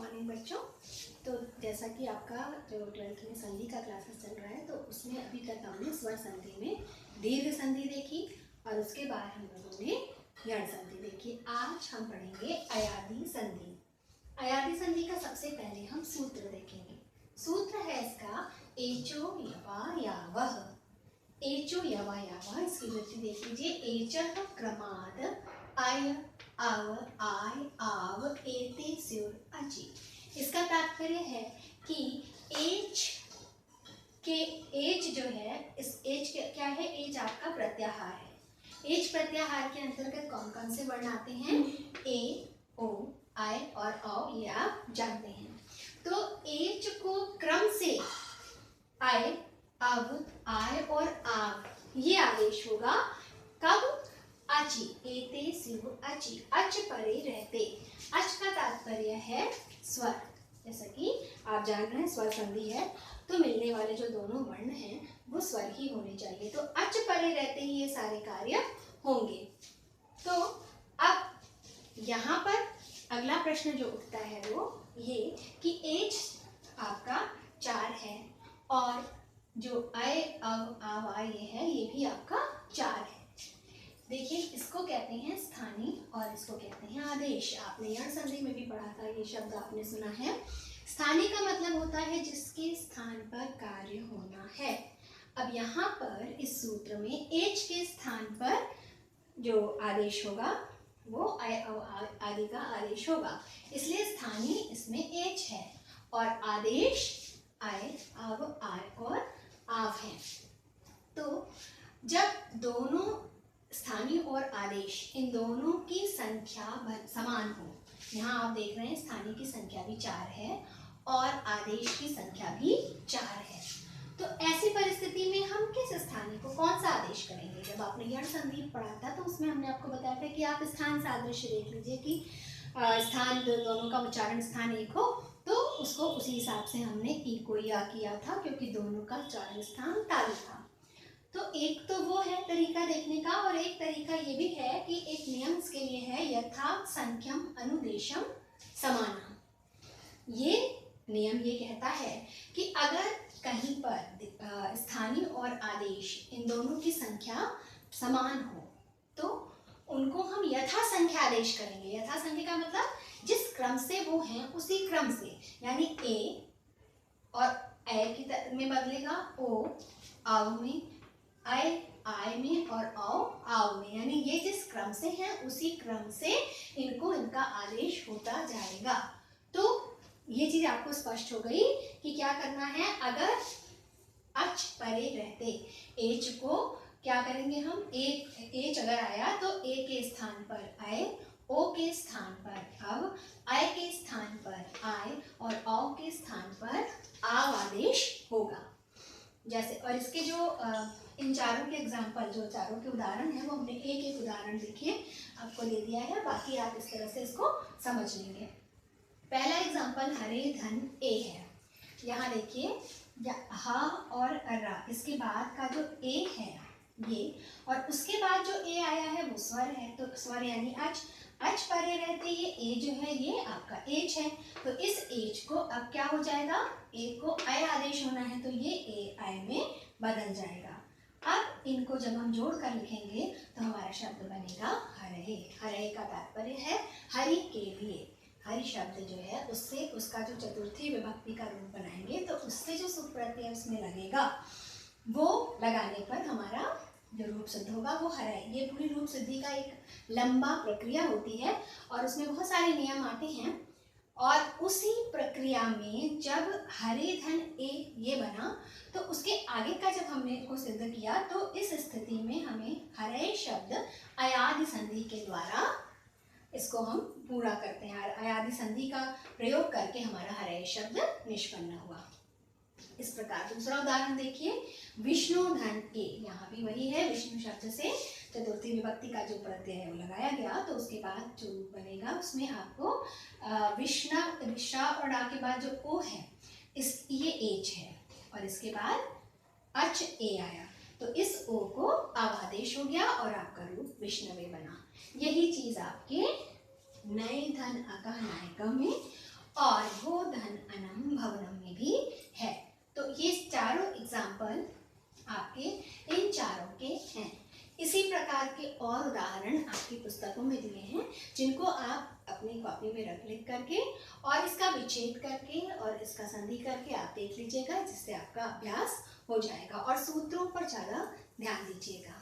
Morning बच्चों। तो जैसा कि आपका जो 12th में संधि का क्लासेस चल रहा है, तो उसमें अभी तक हमने स्वर संधि में दीर्घ संधि देखी और उसके बाद हम लोगों ने यण संधि देखी। आज हम पढ़ेंगे अयादी संधि। अयादी संधि का सबसे पहले हम सूत्र देखेंगे। सूत्र है इसका एचो यवा यावः। एचो यवा यावः, इसकी वृत्ति देख लीजिए। एचः क्रमाद आय आव आय आव एते स्युर अचि। इसका तात्पर्य है कि एच के एच जो है, इस एच क्या है? एच आपका प्रत्याहार है। एच प्रत्याहार के अंतर्गत कौन कौन से वर्ण आते हैं? ए, ओ, आय और औ, ये आप जानते हैं। तो एच को क्रम से आय, अब, आय और आव ये आदेश होगा। कब? अचि, एते स्युर अचि, अच परे रहते। अच का तात्पर्य है स्वर। जैसा कि आप जान रहे हैं स्वर संधि है तो मिलने वाले जो दोनों वर्ण हैं वो स्वर ही होने चाहिए। तो अच परे रहते ही ये सारे कार्य होंगे। तो अब यहाँ पर अगला प्रश्न जो उठता है वो ये कि एच आपका 4 है और जो अय अव आव आय ये है ये भी आपका 4 है। देखिए, इसको कहते हैं स्थानी और इसको कहते हैं आदेश। आपने यण संधि में भी पढ़ा था, ये शब्द आपने सुना है। स्थानी का मतलब होता है जिसके स्थान पर कार्य होना है। अब यहाँ पर इस सूत्र में एच के स्थान पर जो आदेश होगा वो अय अव आदि का आदेश होगा, इसलिए स्थानी इसमें एच है और आदेश अय अव आय और आव है। तो जब दोनों स्थानीय और आदेश इन दोनों की संख्या समान हो, यहाँ आप देख रहे हैं स्थानीय की संख्या भी 4 है और आदेश की संख्या भी 4 है। तो ऐसी परिस्थिति में हम किस स्थानीय को कौन सा आदेश करेंगे? जब आपने यण संधि पढ़ा था तो उसमें हमने आपको बताया था कि आप स्थान सादृश्य देख लीजिए कि स्थान दोनों का उच्चारण स्थान एक हो तो उसको उसी हिसाब से हमने ई को या किया था, क्योंकि दोनों का उच्चारण स्थान तालु था। तो एक तो वो है तरीका देखने का, और एक तरीका ये भी है कि एक नियम इसके लिए है, यथा संख्यम अनुदेशम समानम। ये नियम ये कहता है कि अगर कहीं पर स्थानीय और आदेश इन दोनों की संख्या समान हो तो उनको हम यथा संख्या आदेश करेंगे। यथा संख्या का मतलब जिस क्रम से वो हैं उसी क्रम से, यानी ए और ए की में बदलेगा, ओ आव में, आय आय में और औ आव में, यानी ये जिस क्रम से हैं उसी क्रम से इनको इनका आदेश होता जाएगा। तो ये चीज आपको स्पष्ट हो गई कि क्या करना है। अगर अच परे रहते एच को क्या करेंगे हम, एच अगर आया तो ए के स्थान पर आय, ओ के स्थान पर अव, आय के स्थान पर आय और औ के स्थान पर आव आदेश होगा। जैसे, और इसके जो इन चारों के एग्जाम्पल, जो चारों के उदाहरण हैं वो हमने एक एक उदाहरण देखिए आपको दे दिया है, बाकी आप इस तरह से इसको समझ लेंगे। पहला एग्जाम्पल हरे धन ए है। यहाँ देखिए ह और रा, इसके बाद का जो ए है ये, और उसके बाद जो ए आया है वो स्वर है। तो स्वर यानी अच, अच परे रहते ये ए जो है ये आपका एच है। तो इस एच को अब क्या हो जाएगा, ए को अय आदेश होना है तो ये ए आय में बदल जाएगा। अब इनको जब हम जोड़ कर लिखेंगे तो हमारा शब्द बनेगा हरे। हरे का तात्पर्य है हरि के लिए। हरि शब्द जो है उससे उसका जो चतुर्थी विभक्ति का रूप बनाएंगे तो उससे जो सुख प्रत्यय उसमें लगेगा वो लगाने पर हमारा जो रूप सिद्ध होगा वो हरे। ये पूरी रूप सिद्धि का एक लंबा प्रक्रिया होती है और उसमें बहुत सारे नियम आते हैं, और उसी प्रक्रिया में जब हरे धन ए ये बना तो उसके आगे का जब हमने इसको सिद्ध किया तो इस स्थिति में हमें हरे शब्द अयादि संधि के द्वारा इसको हम पूरा करते हैं। अयादि संधि का प्रयोग करके हमारा हरे शब्द निष्पन्न हुआ। इस प्रकार दूसरा उदाहरण देखिए, विष्णु धन ए। यहाँ भी वही है, विष्णु शब्द से चतुर्थी विभक्ति का जो प्रत्यय है वो लगाया गया तो उसके बाद जो बनेगा उसमें आपको विष्णा और डा के बाद जो ओ है इस ये एच है और इसके बाद अच ए आया तो इस ओ को आवादेश हो गया और आपका रूप विष्णवे बना। यही चीज आपके नए धन अकह नायका में और वो धन अनम भवनम में भी है। तो ये चारों एग्जाम्पल आपके इन चारों के हैं। इसी प्रकार के और उदाहरण आपकी पुस्तकों में दिए हैं, जिनको आप अपनी कॉपी में रख लिख करके और इसका विच्छेद करके और इसका संधि करके आप देख लीजिएगा, जिससे आपका अभ्यास हो जाएगा और सूत्रों पर ज़्यादा ध्यान दीजिएगा।